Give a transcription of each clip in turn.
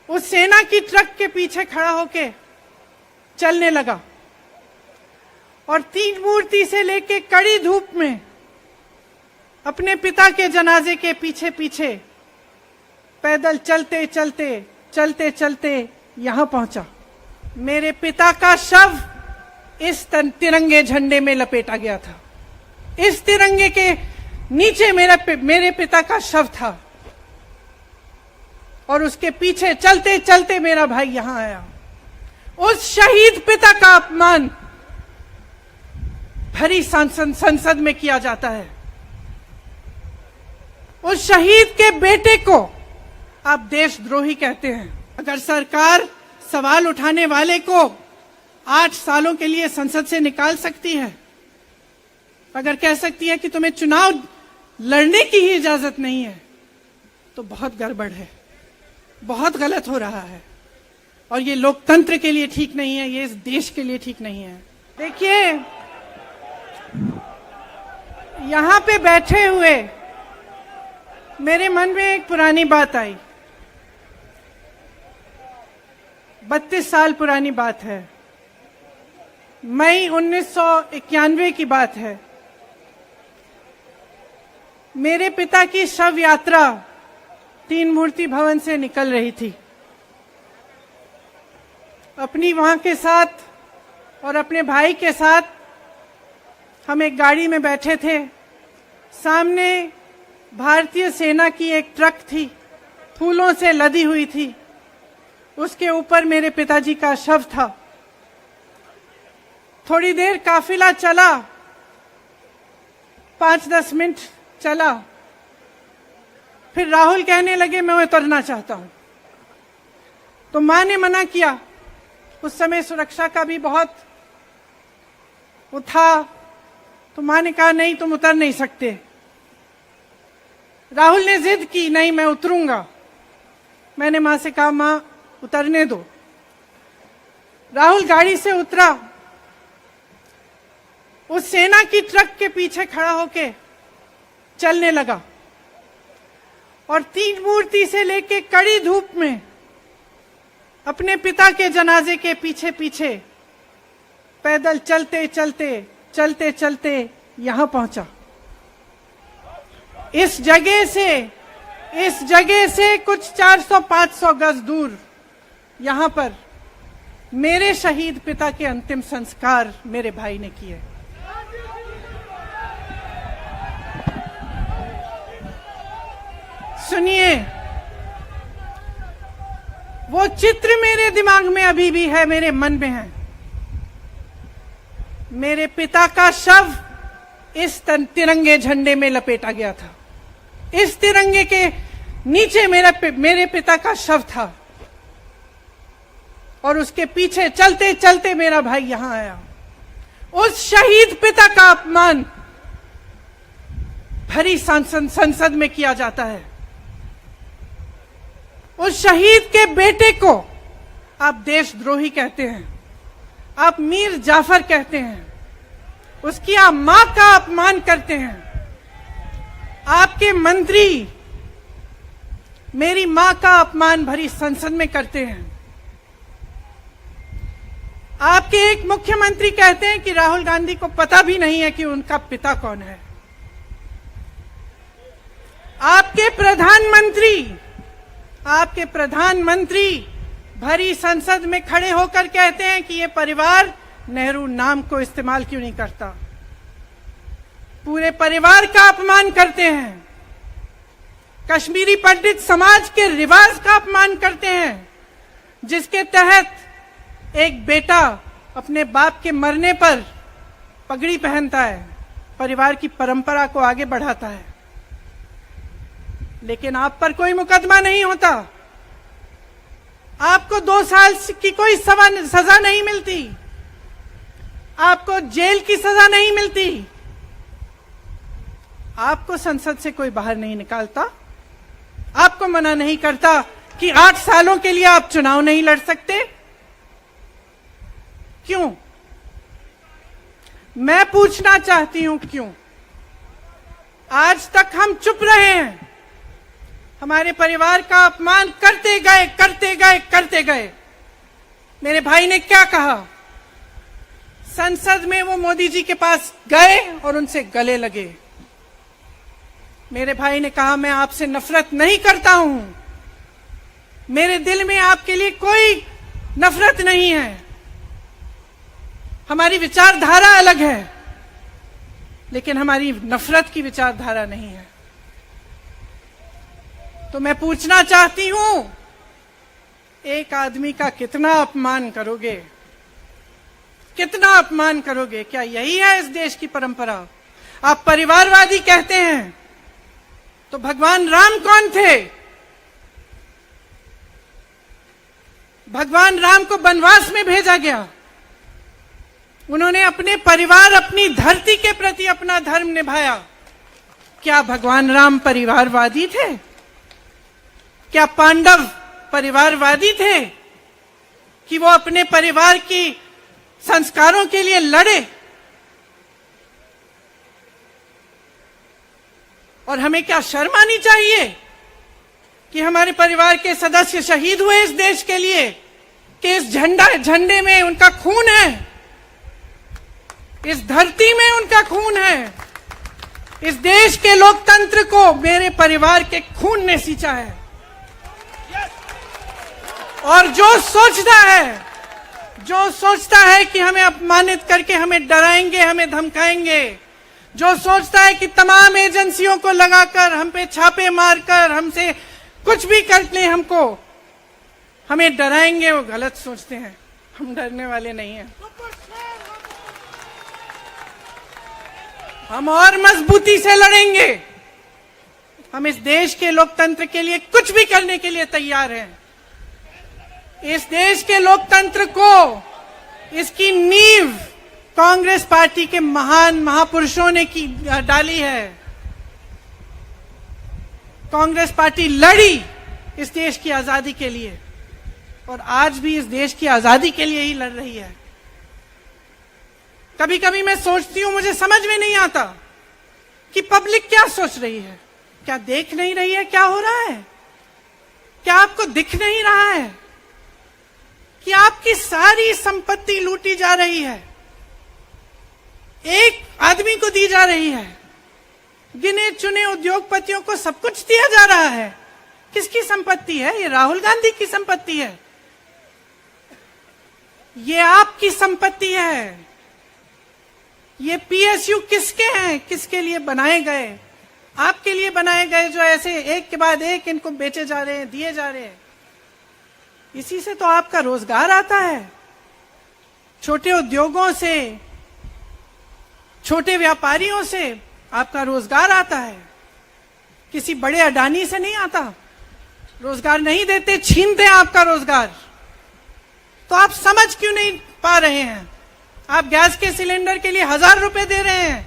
उस सेना की ट्रक के पीछे खड़ा होके चलने लगा और तीन मूर्ति से लेके कड़ी धूप में अपने पिता के जनाजे के पीछे पीछे पैदल चलते चलते चलते चलते यहां पहुंचा। मेरे पिता का शव इस तिरंगे झंडे में लपेटा गया था। इस तिरंगे के नीचे मेरे पिता का शव था और उसके पीछे चलते चलते मेरा भाई यहां आया। उस शहीद पिता का अपमान भरी संसद में किया जाता है। उस शहीद के बेटे को आप देशद्रोही कहते हैं। अगर सरकार सवाल उठाने वाले को 8 सालों के लिए संसद से निकाल सकती है, अगर कह सकती है कि तुम्हें चुनाव लड़ने की ही इजाजत नहीं है, तो बहुत गड़बड़ है, बहुत गलत हो रहा है और ये लोकतंत्र के लिए ठीक नहीं है, ये इस देश के लिए ठीक नहीं है। देखिए, यहां पे बैठे हुए मेरे मन में एक पुरानी बात आई। 32 साल पुरानी बात है। मई 1991 की बात है। मेरे पिता की शव यात्रा तीन मूर्ति भवन से निकल रही थी। अपनी मां के साथ और अपने भाई के साथ हम एक गाड़ी में बैठे थे। सामने भारतीय सेना की एक ट्रक थी, फूलों से लदी हुई थी। उसके ऊपर मेरे पिताजी का शव था। थोड़ी देर काफिला चला, 5-10 मिनट चला, फिर राहुल कहने लगे मैं उतरना चाहता हूं। तो मां ने मना किया। उस समय सुरक्षा का भी बहुत वो था, तो मां ने कहा नहीं, तुम उतर नहीं सकते। राहुल ने जिद की, नहीं मैं उतरूंगा। मैंने मां से कहा मां उतरने दो। राहुल गाड़ी से उतरा, उस सेना की ट्रक के पीछे खड़ा होके चलने लगा और तीन मूर्ति से लेके कड़ी धूप में अपने पिता के जनाजे के पीछे पीछे पैदल चलते चलते चलते चलते यहां पहुंचा। इस जगह से कुछ 400-500 गज दूर यहां पर मेरे शहीद पिता के अंतिम संस्कार मेरे भाई ने किए। सुनिए, वो चित्र मेरे दिमाग में अभी भी है, मेरे मन में है। मेरे पिता का शव इस तिरंगे झंडे में लपेटा गया था। इस तिरंगे के नीचे मेरे पिता का शव था और उसके पीछे चलते चलते मेरा भाई यहां आया। उस शहीद पिता का अपमान भरी संसद में किया जाता है। उस शहीद के बेटे को आप देशद्रोही कहते हैं, आप मीर जाफर कहते हैं, उसकी आप मां का अपमान करते हैं। आपके मंत्री मेरी मां का अपमान भरी संसद में करते हैं। आपके एक मुख्यमंत्री कहते हैं कि राहुल गांधी को पता भी नहीं है कि उनका पिता कौन है। आपके प्रधानमंत्री भरी संसद में खड़े होकर कहते हैं कि ये परिवार नेहरू नाम को इस्तेमाल क्यों नहीं करता। पूरे परिवार का अपमान करते हैं। कश्मीरी पंडित समाज के रिवाज का अपमान करते हैं, जिसके तहत एक बेटा अपने बाप के मरने पर पगड़ी पहनता है, परिवार की परंपरा को आगे बढ़ाता है। लेकिन आप पर कोई मुकदमा नहीं होता, आपको 2 साल की कोई सजा नहीं मिलती, आपको जेल की सजा नहीं मिलती, आपको संसद से कोई बाहर नहीं निकालता, आपको मना नहीं करता कि 8 सालों के लिए आप चुनाव नहीं लड़ सकते। क्यों? मैं पूछना चाहती हूं क्यों? आज तक हम चुप रहे हैं, हमारे परिवार का अपमान करते करते गए। मेरे भाई ने क्या कहा? संसद में वो मोदी जी के पास गए और उनसे गले लगे। मेरे भाई ने कहा, मैं आपसे नफरत नहीं करता हूं, मेरे दिल में आपके लिए कोई नफरत नहीं है, हमारी विचारधारा अलग है, लेकिन हमारी नफरत की विचारधारा नहीं है। तो मैं पूछना चाहती हूं, एक आदमी का कितना अपमान करोगे? कितना अपमान करोगे? क्या यही है इस देश की परंपरा? आप परिवारवादी कहते हैं, तो भगवान राम कौन थे? भगवान राम को वनवास में भेजा गया, उन्होंने अपने परिवार, अपनी धरती के प्रति अपना धर्म निभाया। क्या भगवान राम परिवारवादी थे? क्या पांडव परिवारवादी थे कि वो अपने परिवार की संस्कारों के लिए लड़े? और हमें क्या शर्म आनी चाहिए कि हमारे परिवार के सदस्य शहीद हुए इस देश के लिए, कि इस झंडे में उनका खून है, इस धरती में उनका खून है, इस देश के लोकतंत्र को मेरे परिवार के खून ने सींचा है। और जो सोचता है कि हमें अपमानित करके हमें डराएंगे, हमें धमकाएंगे, जो सोचता है कि तमाम एजेंसियों को लगाकर, हम पे छापे मारकर, हमसे कुछ भी कर ले, हमको हमें डराएंगे, वो गलत सोचते हैं। हम डरने वाले नहीं हैं। हम और मजबूती से लड़ेंगे। हम इस देश के लोकतंत्र के लिए कुछ भी करने के लिए तैयार हैं। इस देश के लोकतंत्र को, इसकी नींव कांग्रेस पार्टी के महान महापुरुषों ने डाली है। कांग्रेस पार्टी लड़ी इस देश की आजादी के लिए, और आज भी इस देश की आजादी के लिए ही लड़ रही है। कभी कभी मैं सोचती हूं, मुझे समझ में नहीं आता कि पब्लिक क्या सोच रही है। क्या देख नहीं रही है क्या हो रहा है? क्या आपको दिख नहीं रहा है कि आपकी सारी संपत्ति लूटी जा रही है, एक आदमी को दी जा रही है, गिने चुने उद्योगपतियों को सब कुछ दिया जा रहा है? किसकी संपत्ति है? ये राहुल गांधी की संपत्ति है, ये आपकी संपत्ति है। ये पीएसयू किसके हैं? किसके लिए बनाए गए? आपके लिए बनाए गए, जो ऐसे एक के बाद एक इनको बेचे जा रहे हैं, दिए जा रहे हैं। इसी से तो आपका रोजगार आता है। छोटे उद्योगों से, छोटे व्यापारियों से आपका रोजगार आता है, किसी बड़े अडानी से नहीं आता। रोजगार नहीं देते, छीनते हैं आपका रोजगार। तो आप समझ क्यों नहीं पा रहे हैं? आप गैस के सिलेंडर के लिए 1000 रुपए दे रहे हैं,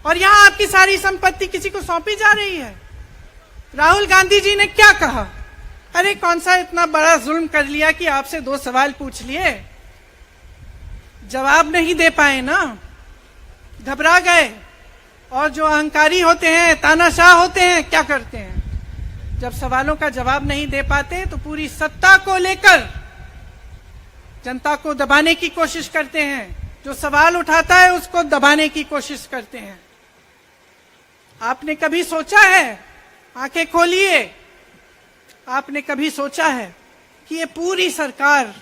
और यहां आपकी सारी संपत्ति किसी को सौंपी जा रही है। राहुल गांधी जी ने क्या कहा? अरे कौन सा इतना बड़ा जुल्म कर लिया कि आपसे 2 सवाल पूछ लिए, जवाब नहीं दे पाए ना, घबरा गए। और जो अहंकारी होते हैं, तानाशाह होते हैं, क्या करते हैं? जब सवालों का जवाब नहीं दे पाते तो पूरी सत्ता को लेकर जनता को दबाने की कोशिश करते हैं। जो सवाल उठाता है उसको दबाने की कोशिश करते हैं। आपने कभी सोचा है, आंखें खोलिए, आपने कभी सोचा है कि ये पूरी सरकार,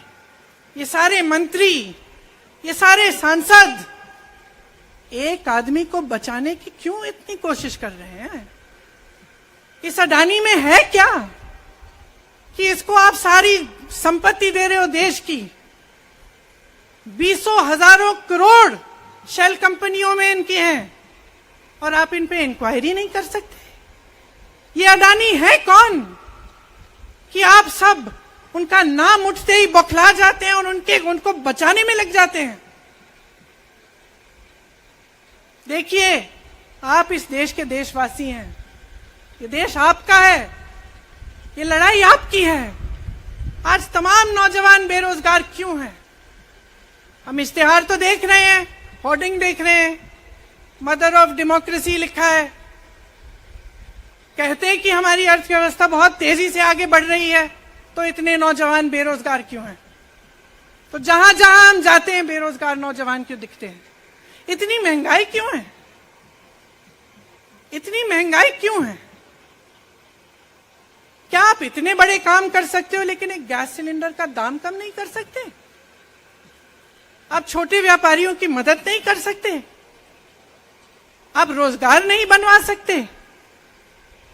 ये सारे मंत्री, ये सारे सांसद एक आदमी को बचाने की क्यों इतनी कोशिश कर रहे हैं? इस अडानी में है क्या कि इसको आप सारी संपत्ति दे रहे हो देश की? 20 हजारों करोड़ शेल कंपनियों में इनकी हैं, और आप इन पे इंक्वायरी नहीं कर सकते। ये अडानी है कौन कि आप सब उनका नाम उठते ही बौखला जाते हैं और उनको बचाने में लग जाते हैं? देखिए, आप इस देश के देशवासी हैं, ये देश आपका है, ये लड़ाई आपकी है। आज तमाम नौजवान बेरोजगार क्यों हैं? हम इश्तेहार तो देख रहे हैं, होर्डिंग देख रहे हैं, मदर ऑफ डेमोक्रेसी लिखा है, कहते हैं कि हमारी अर्थव्यवस्था बहुत तेजी से आगे बढ़ रही है, तो इतने नौजवान बेरोजगार क्यों हैं? तो जहां जहां हम जाते हैं बेरोजगार नौजवान क्यों दिखते हैं? इतनी महंगाई क्यों है? इतनी महंगाई क्यों है? क्या आप इतने बड़े काम कर सकते हो लेकिन एक गैस सिलेंडर का दाम कम नहीं कर सकते? आप छोटे व्यापारियों की मदद नहीं कर सकते? आप रोजगार नहीं बनवा सकते?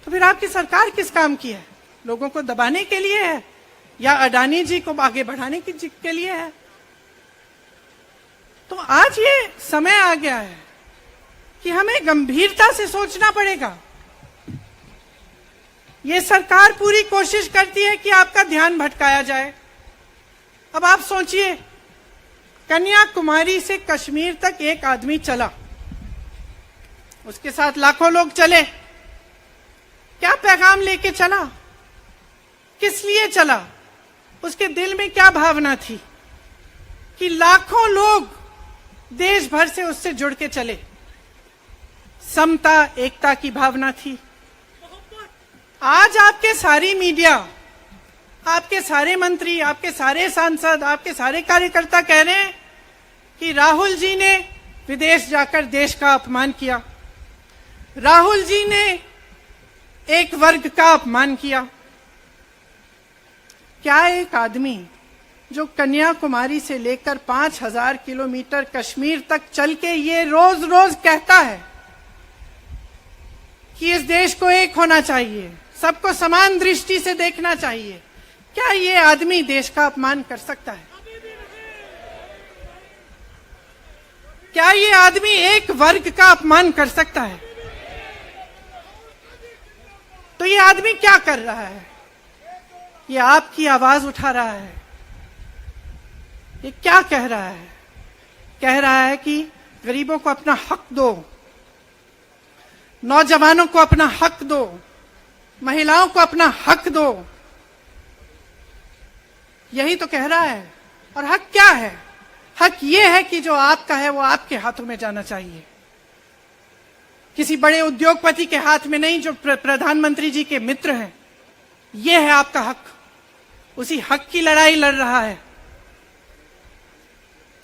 तो फिर आपकी सरकार किस काम की है? लोगों को दबाने के लिए है या अडानी जी को आगे बढ़ाने के लिए है? तो आज ये समय आ गया है कि हमें गंभीरता से सोचना पड़ेगा। ये सरकार पूरी कोशिश करती है कि आपका ध्यान भटकाया जाए। अब आप सोचिए, कन्याकुमारी से कश्मीर तक एक आदमी चला, उसके साथ लाखों लोग चले। क्या पैगाम लेके चला? किस लिए चला? उसके दिल में क्या भावना थी कि लाखों लोग देश भर से उससे जुड़ के चले? समता, एकता की भावना थी। आज आपके सारी मीडिया, आपके सारे मंत्री, आपके सारे सांसद, आपके सारे कार्यकर्ता कह रहे हैं कि राहुल जी ने विदेश जाकर देश का अपमान किया, राहुल जी ने एक वर्ग का अपमान किया। क्या एक आदमी जो कन्याकुमारी से लेकर 5000 किलोमीटर कश्मीर तक चल के ये रोज रोज कहता है कि इस देश को एक होना चाहिए, सबको समान दृष्टि से देखना चाहिए, क्या ये आदमी देश का अपमान कर सकता है? क्या ये आदमी एक वर्ग का अपमान कर सकता है? तो ये आदमी क्या कर रहा है? ये आपकी आवाज उठा रहा है। ये क्या कह रहा है? कह रहा है कि गरीबों को अपना हक दो, नौजवानों को अपना हक दो, महिलाओं को अपना हक दो। यही तो कह रहा है। और हक क्या है? हक ये है कि जो आपका है वो आपके हाथों में जाना चाहिए, किसी बड़े उद्योगपति के हाथ में नहीं, जो प्रधानमंत्री जी के मित्र हैं। ये है आपका हक। उसी हक की लड़ाई लड़ रहा है।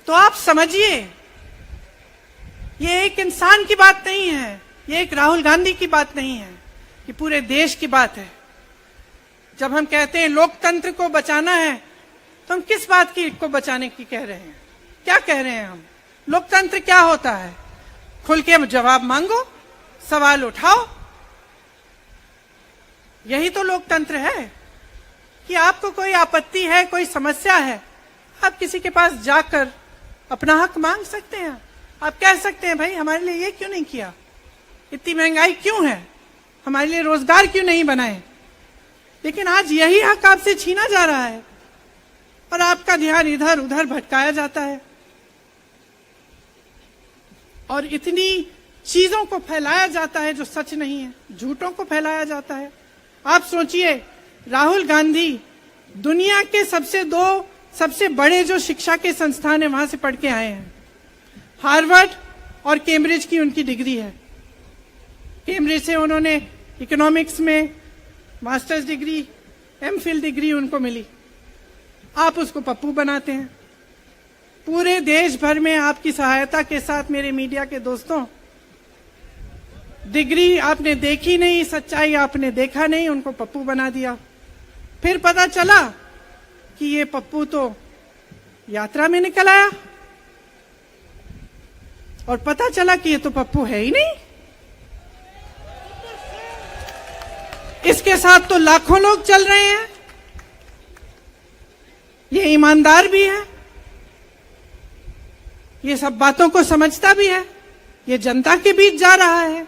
तो आप समझिए, ये एक इंसान की बात नहीं है, ये एक राहुल गांधी की बात नहीं है, ये पूरे देश की बात है। जब हम कहते हैं लोकतंत्र को बचाना है, तो हम किस बात की को बचाने की कह रहे हैं? क्या कह रहे हैं हम? लोकतंत्र क्या होता है? खुल के जवाब मांगो, सवाल उठाओ। यही तो लोकतंत्र है कि आपको कोई आपत्ति है, कोई समस्या है, आप किसी के पास जाकर अपना हक मांग सकते हैं। आप कह सकते हैं, भाई हमारे लिए ये क्यों नहीं किया, इतनी महंगाई क्यों है, हमारे लिए रोजगार क्यों नहीं बनाए? लेकिन आज यही हक आपसे छीना जा रहा है और आपका ध्यान इधर उधर भटकाया जाता है और इतनी चीजों को फैलाया जाता है जो सच नहीं है, झूठों को फैलाया जाता है। आप सोचिए, राहुल गांधी दुनिया के सबसे बड़े जो शिक्षा के संस्थान है वहां से पढ़ के आए हैं। हार्वर्ड और कैम्ब्रिज की उनकी डिग्री है। कैम्ब्रिज से उन्होंने इकोनॉमिक्स में मास्टर्स डिग्री, एमफिल डिग्री उनको मिली। आप उसको पप्पू बनाते हैं। पूरे देश भर में आपकी सहायता के साथ मेरे मीडिया के दोस्तों, डिग्री आपने देखी नहीं, सच्चाई आपने देखा नहीं, उनको पप्पू बना दिया। फिर पता चला कि ये पप्पू तो यात्रा में निकल आया और पता चला कि ये तो पप्पू है ही नहीं। इसके साथ तो लाखों लोग चल रहे हैं। ये ईमानदार भी है, ये सब बातों को समझता भी है, ये जनता के बीच जा रहा है,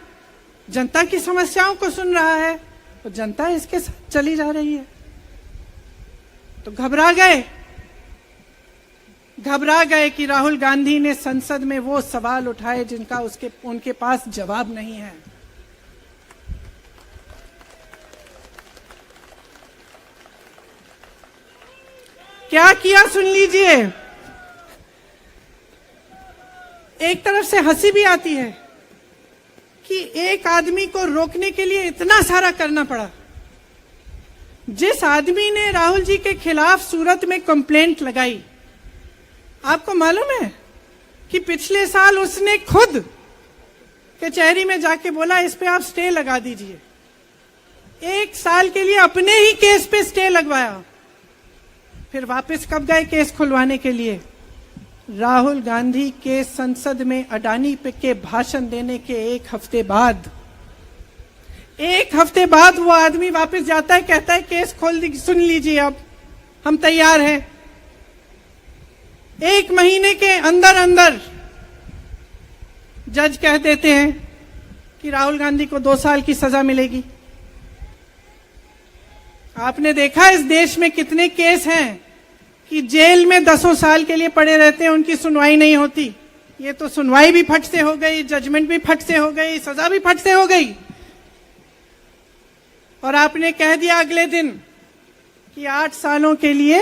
जनता की समस्याओं को सुन रहा है, तो जनता इसके साथ चली जा रही है। तो घबरा गए कि राहुल गांधी ने संसद में वो सवाल उठाए जिनका उनके पास जवाब नहीं है। क्या किया सुन लीजिए। एक तरफ से हंसी भी आती है कि एक आदमी को रोकने के लिए इतना सारा करना पड़ा, जिस आदमी ने राहुल जी के खिलाफ सूरत में कंप्लेंट लगाई, आपको मालूम है कि पिछले साल उसने खुद कचहरी में जाके बोला इस पे आप स्टे लगा दीजिए। 1 साल के लिए अपने ही केस पे स्टे लगवाया। फिर वापस कब गए केस खुलवाने के लिए? राहुल गांधी के संसद में अडानी पे के भाषण देने के 1 हफ्ते बाद, 1 हफ्ते बाद वो आदमी वापस जाता है, कहता है केस खोल दी, सुन लीजिए अब हम तैयार हैं। 1 महीने के अंदर अंदर जज कह देते हैं कि राहुल गांधी को 2 साल की सजा मिलेगी। आपने देखा इस देश में कितने केस हैं कि जेल में 10 साल के लिए पड़े रहते हैं, उनकी सुनवाई नहीं होती। ये तो सुनवाई भी फट से हो गई, जजमेंट भी फट से हो गई, सजा भी फट से हो गई। और आपने कह दिया अगले दिन कि 8 सालों के लिए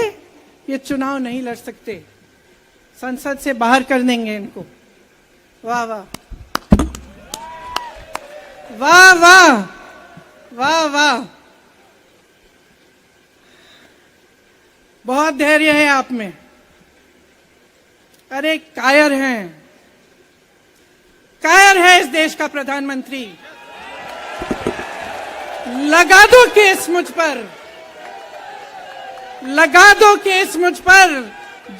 ये चुनाव नहीं लड़ सकते, संसद से बाहर कर देंगे इनको। वाह वाह वाह वाह वाह वाह, बहुत धैर्य है आप में। अरे कायर हैं, कायर है इस देश का प्रधानमंत्री। लगा दो केस मुझ पर, लगा दो केस मुझ पर,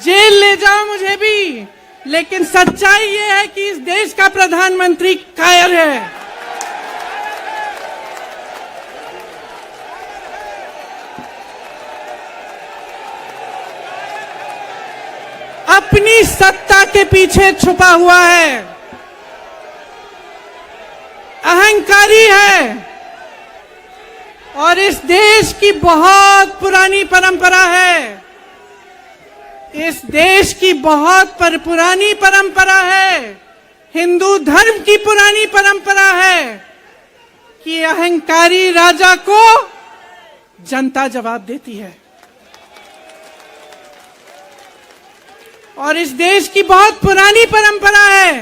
जेल ले जाओ मुझे भी, लेकिन सच्चाई ये है कि इस देश का प्रधानमंत्री कायर है। अपनी सत्ता के पीछे छुपा हुआ है, अहंकारी है। और इस देश की बहुत पुरानी परंपरा है, इस देश की बहुत पुरानी परंपरा है, हिंदू धर्म की पुरानी परंपरा है कि अहंकारी राजा को जनता जवाब देती है। और इस देश की बहुत पुरानी परंपरा है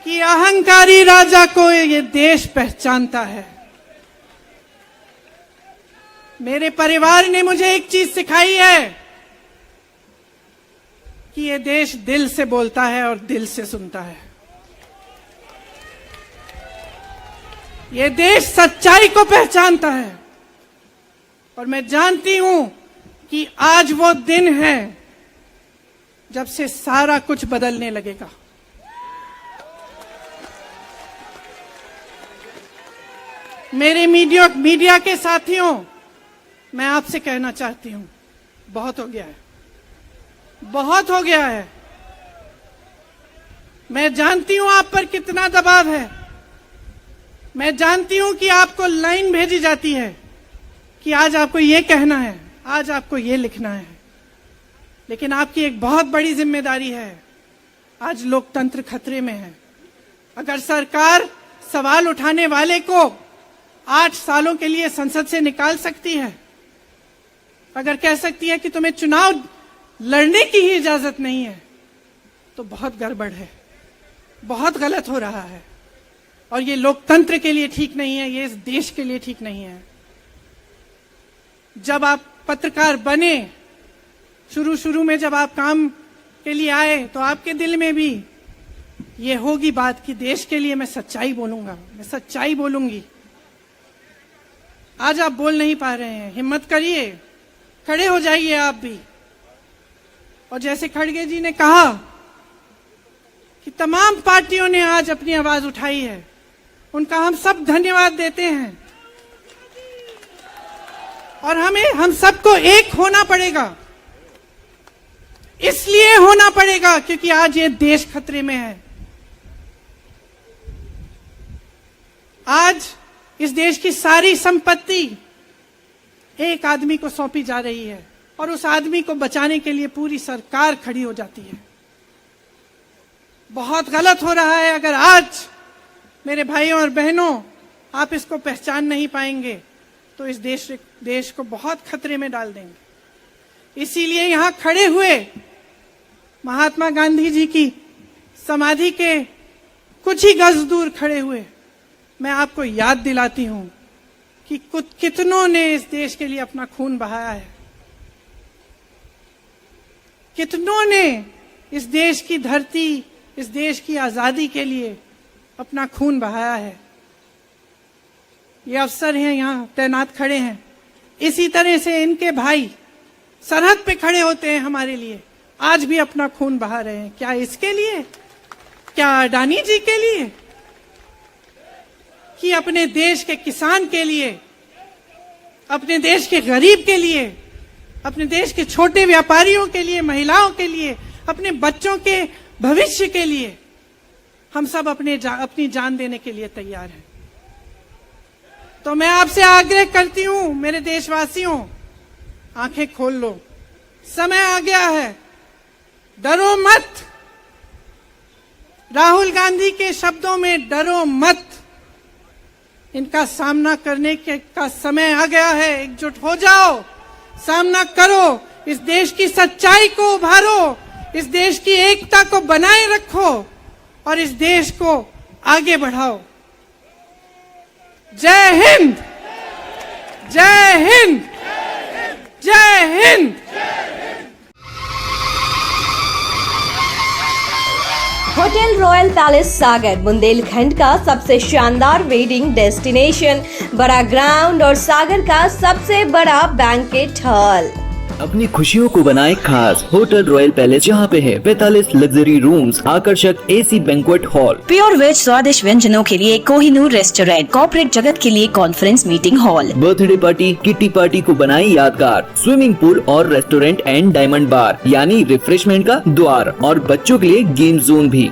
कि अहंकारी राजा को ये देश पहचानता है। मेरे परिवार ने मुझे एक चीज सिखाई है कि ये देश दिल से बोलता है और दिल से सुनता है। ये देश सच्चाई को पहचानता है। और मैं जानती हूं कि आज वो दिन है जब से सारा कुछ बदलने लगेगा। मेरे मीडिया के साथियों, मैं आपसे कहना चाहती हूं, बहुत हो गया है, बहुत हो गया है। मैं जानती हूं आप पर कितना दबाव है। मैं जानती हूं कि आपको लाइन भेजी जाती है कि आज आपको ये कहना है, आज आपको ये लिखना है। लेकिन आपकी एक बहुत बड़ी जिम्मेदारी है। आज लोकतंत्र खतरे में है। अगर सरकार सवाल उठाने वाले को 8 सालों के लिए संसद से निकाल सकती है, अगर कह सकती है कि तुम्हें चुनाव लड़ने की ही इजाजत नहीं है, तो बहुत गड़बड़ है, बहुत गलत हो रहा है। और ये लोकतंत्र के लिए ठीक नहीं है, ये इस देश के लिए ठीक नहीं है। जब आप पत्रकार बने, शुरू में जब आप काम के लिए आए, तो आपके दिल में भी ये होगी बात कि देश के लिए मैं सच्चाई बोलूंगा, मैं सच्चाई बोलूंगी। आज आप बोल नहीं पा रहे हैं, हिम्मत करिए, खड़े हो जाइए आप भी। और जैसे खड़गे जी ने कहा कि तमाम पार्टियों ने आज अपनी आवाज उठाई है, उनका हम सब धन्यवाद देते हैं। और हम सबको एक होना पड़ेगा, इसलिए होना पड़ेगा क्योंकि आज ये देश खतरे में है। आज इस देश की सारी संपत्ति एक आदमी को सौंपी जा रही है और उस आदमी को बचाने के लिए पूरी सरकार खड़ी हो जाती है। बहुत गलत हो रहा है। अगर आज मेरे भाइयों और बहनों आप इसको पहचान नहीं पाएंगे तो इस देश को बहुत खतरे में डाल देंगे। इसीलिए यहां खड़े हुए महात्मा गांधी जी की समाधि के कुछ ही गज दूर खड़े हुए मैं आपको याद दिलाती हूं कि कितनों ने इस देश के लिए अपना खून बहाया है, कितनों ने इस देश की धरती, इस देश की आजादी के लिए अपना खून बहाया है। ये अफसर हैं यहाँ तैनात खड़े हैं, इसी तरह से इनके भाई सरहद पे खड़े होते हैं हमारे लिए, आज भी अपना खून बहा रहे हैं। क्या इसके लिए? क्या अडानी जी के लिए? कि अपने देश के किसान के लिए, अपने देश के गरीब के लिए, अपने देश के छोटे व्यापारियों के लिए, महिलाओं के लिए, अपने बच्चों के भविष्य के लिए हम सब अपनी जान देने के लिए तैयार हैं। तो मैं आपसे आग्रह करती हूं, मेरे देशवासियों, आंखें खोल लो, समय आ गया है, डरो मत। राहुल गांधी के शब्दों में डरो मत, इनका सामना करने का समय आ गया है। एकजुट हो जाओ, सामना करो, इस देश की सच्चाई को उभारो, इस देश की एकता को बनाए रखो और इस देश को आगे बढ़ाओ। जय हिंद, जय हिंद, जय हिंद। होटल रॉयल पैलेस सागर बुंदेलखंड का सबसे शानदार वेडिंग डेस्टिनेशन, बड़ा ग्राउंड और सागर का सबसे बड़ा बैंकेट हॉल। अपनी खुशियों को बनाए खास होटल रॉयल पैलेस, जहाँ पे है 45 लग्जरी रूम्स, आकर्षक AC banquet hall, pure veg स्वादिष्ट व्यंजनों के लिए कोहिनूर रेस्टोरेंट, कॉर्पोरेट जगत के लिए conference meeting hall, birthday party, kitty party को बनाए यादगार, स्विमिंग पूल और रेस्टोरेंट एंड डायमंड बार यानी रिफ्रेशमेंट का द्वार और बच्चों के लिए गेम जोन भी।